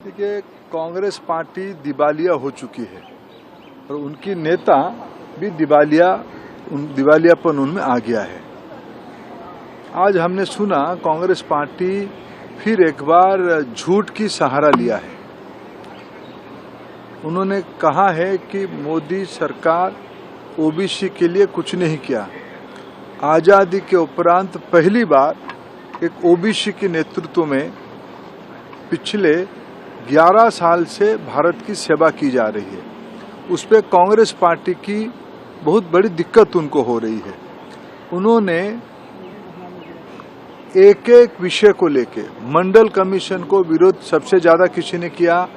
देखिए, कांग्रेस पार्टी दिवालिया हो चुकी है और उनकी नेता भी दिवालियापन उनमें आ गया है। आज हमने सुना कांग्रेस पार्टी फिर एक बार झूठ की सहारा लिया है। उन्होंने कहा है कि मोदी सरकार ओबीसी के लिए कुछ नहीं किया। आजादी के उपरांत पहली बार एक ओबीसी के नेतृत्व में पिछले 11 साल से भारत की सेवा की जा रही है। उस पर कांग्रेस पार्टी की बहुत बड़ी दिक्कत उनको हो रही है। उन्होंने एक एक विषय को लेके मंडल कमीशन को विरोध सबसे ज्यादा किसी ने किया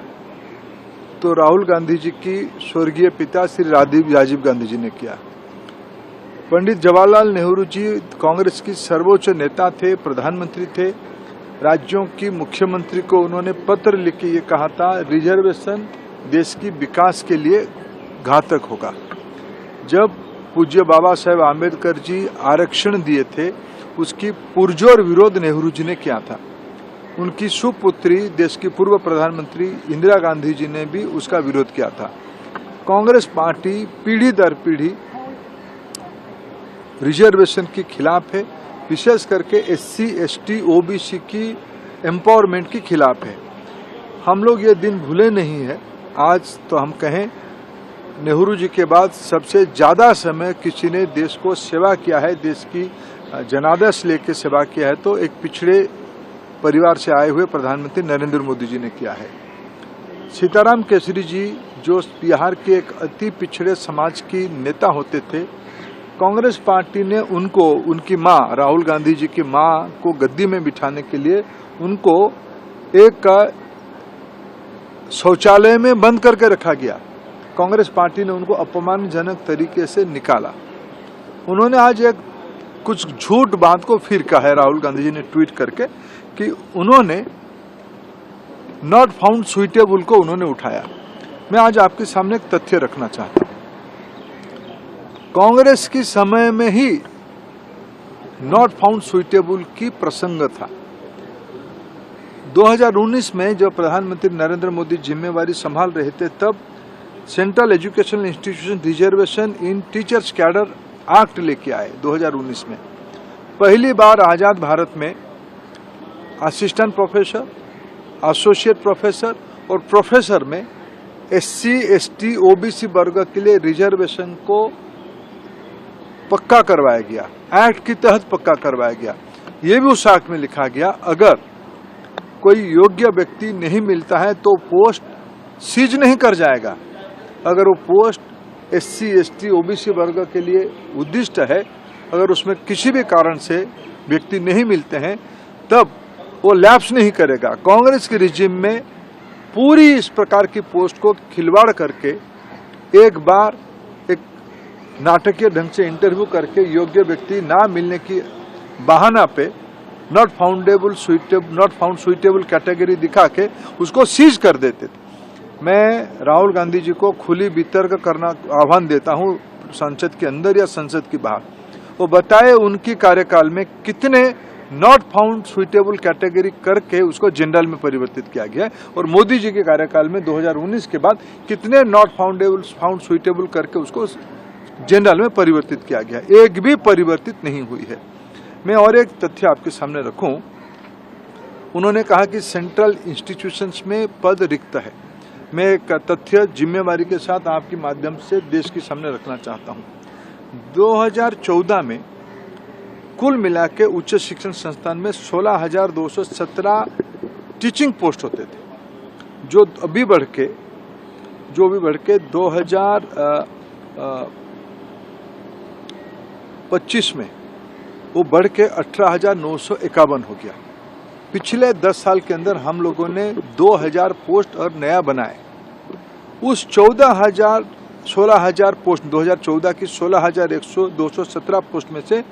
तो राहुल गांधी जी की स्वर्गीय पिता श्री राजीव गांधी जी ने किया। पंडित जवाहरलाल नेहरू जी कांग्रेस की सर्वोच्च नेता थे, प्रधानमंत्री थे। राज्यों की मुख्यमंत्री को उन्होंने पत्र लिख के ये कहा था, रिजर्वेशन देश की विकास के लिए घातक होगा। जब पूज्य बाबा साहेब आम्बेडकर जी आरक्षण दिए थे, उसकी पुरजोर विरोध नेहरू जी ने किया था। उनकी सुपुत्री देश की पूर्व प्रधानमंत्री इंदिरा गांधी जी ने भी उसका विरोध किया था। कांग्रेस पार्टी पीढ़ी दर पीढ़ी रिजर्वेशन के खिलाफ है, विशेष करके एससी, एसटी, ओबीसी की एम्पावरमेंट के खिलाफ है। हम लोग ये दिन भूले नहीं है। आज तो हम कहें नेहरू जी के बाद सबसे ज्यादा समय किसी ने देश को सेवा किया है, देश की जनादेश लेके सेवा किया है तो एक पिछड़े परिवार से आए हुए प्रधानमंत्री नरेंद्र मोदी जी ने किया है। सीताराम केसरी जी जो बिहार के एक अति पिछड़े समाज की नेता होते थे, कांग्रेस पार्टी ने उनको, उनकी मां राहुल गांधी जी की मां को गद्दी में बिठाने के लिए उनको एक शौचालय में बंद करके रखा गया। कांग्रेस पार्टी ने उनको अपमानजनक तरीके से निकाला। उन्होंने आज एक कुछ झूठ बात को फिर कहा है, राहुल गांधी जी ने ट्वीट करके कि उन्होंने नॉट फाउंड सुइटेबल को उन्होंने उठाया। मैं आज आपके सामने एक तथ्य रखना चाहता हूं। कांग्रेस की समय में ही नॉट फाउंड सुइटेबल की प्रसंग था। 2019 में जब प्रधानमंत्री नरेंद्र मोदी जिम्मेवारी संभाल रहे थे, तब सेंट्रल एजुकेशनल इंस्टीट्यूशन रिजर्वेशन इन टीचर्स कैडर एक्ट लेके आए 2019 में। पहली बार आजाद भारत में असिस्टेंट प्रोफेसर, एसोसिएट प्रोफेसर और प्रोफेसर में एससी, एसटी, ओबीसी वर्ग के लिए रिजर्वेशन को पक्का करवाया गया, एक्ट के तहत पक्का करवाया गया। ये भी उस एक्ट में लिखा गया, अगर कोई योग्य व्यक्ति नहीं मिलता है तो पोस्ट सीज नहीं कर जाएगा। अगर वो पोस्ट एससी, एसटी, ओबीसी वर्ग के लिए उद्दिष्ट है, अगर उसमें किसी भी कारण से व्यक्ति नहीं मिलते हैं, तब वो लैप्स नहीं करेगा। कांग्रेस के रिजिम में पूरी इस प्रकार की पोस्ट को खिलवाड़ करके एक बार एक नाटकीय ढंग से इंटरव्यू करके योग्य व्यक्ति ना मिलने की बहाना पे नॉट फाउंड सुइटेबल कैटेगरी दिखा के उसको सीज कर देते थे। मैं राहुल गांधी जी को खुली वितर्क करना आह्वान देता हूं, संसद के अंदर या संसद के बाहर। वो बताए उनकी कार्यकाल में कितने नॉट फाउंड सुइटेबल कैटेगरी करके उसको जनरल में परिवर्तित किया गया है, और मोदी जी के कार्यकाल में 2019 के बाद कितने नॉट फाउंड सुइटेबल करके उसको जनरल में परिवर्तित किया गया। एक भी परिवर्तित नहीं हुई है। मैं और एक तथ्य आपके सामने रखूं। उन्होंने कहा कि सेंट्रल इंस्टीट्यूशंस में पद रिक्त है। मैं एक तथ्य जिम्मेवारी के साथ आपके माध्यम से देश के सामने रखना चाहता हूं। 2014 में कुल मिला के उच्च शिक्षण संस्थान में 16,217 टीचिंग पोस्ट होते थे, जो अभी बढ़ के 2025 में वो बढ़ के 18,951 हो गया। पिछले 10 साल के अंदर हम लोगों ने 2,000 पोस्ट और नया बनाए। उस 16,000 पोस्ट 2014 की 16,217 पोस्ट में से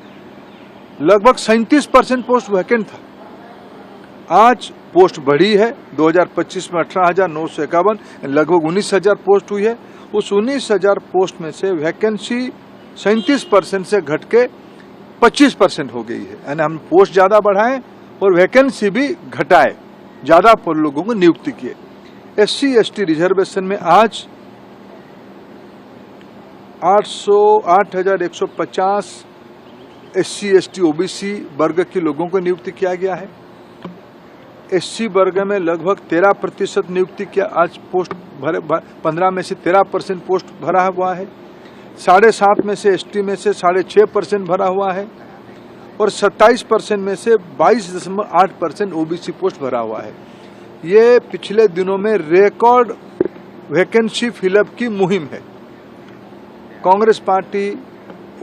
लगभग 37% पोस्ट वैकेंट था। आज पोस्ट बढ़ी है, 2025 में 18,951, लगभग 19,000 पोस्ट हुई है। उस 19,000 पोस्ट में से वैकेंसी 37% से घट के 25% हो गई है। यानी हम पोस्ट ज्यादा बढ़ाए और वैकेंसी भी घटाए, ज्यादा लोगों को नियुक्ति किए। SC ST रिजर्वेशन में आज 8,150 SC ST OBC वर्ग के लोगों को नियुक्ति किया गया है। SC वर्ग में लगभग 13% नियुक्ति किया, आज पोस्ट भरे 15 में से 13% पोस्ट भरा हुआ है। 7.5% में से ST में से 6.5% भरा हुआ है और 27% में से 22.8% OBC पोस्ट भरा हुआ है। ये पिछले दिनों में रिकॉर्ड वैकेंसी फिलअप की मुहिम है। कांग्रेस पार्टी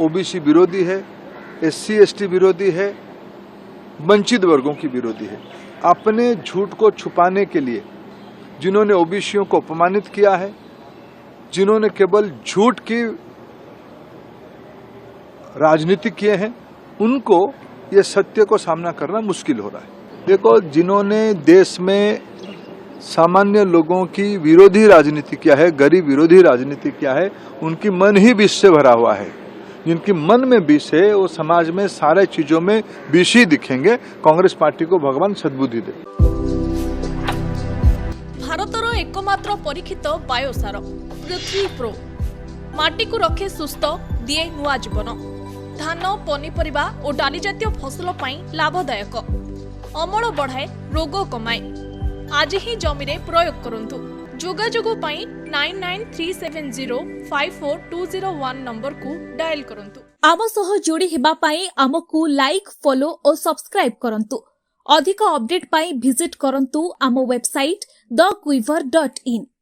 OBC विरोधी है, SC ST विरोधी है, वंचित वर्गों की विरोधी है। अपने झूठ को छुपाने के लिए जिन्होंने OBCयों को अपमानित किया है, जिन्होंने केवल झूठ की राजनीति किए हैं, उनको ये सत्य को सामना करना मुश्किल हो रहा है। देखो, जिन्होंने देश में सामान्य लोगों की विरोधी राजनीति किया है, गरीब विरोधी राजनीति किया है, उनकी मन ही विष से भरा हुआ है। जिनकी मन में विष है वो समाज में सारे चीजों में विष ही दिखेंगे। कांग्रेस पार्टी को भगवान सद्बुद्धि दे। भारतर एकमात्र परीक्षित बायोसार पृथ्वी प्रो माटी को रखे सुस्थ दिए नुआ जीवन। धान पनीपरिबा और डाली जातीय फसल पाई लाभदायक, अमल बढ़ाए रोग कमाए। आज ही जमी रे प्रयोग करंतु। जोगाजोग पाई 9937054201 नंबर को डायल करंतु। आम सह जोड़ी हेबा पाई आमको लाइक, फॉलो और सब्सक्राइब करंतु। अधिक अपडेट पाई विजिट करंतु आम वेबसाइट thequiver.in।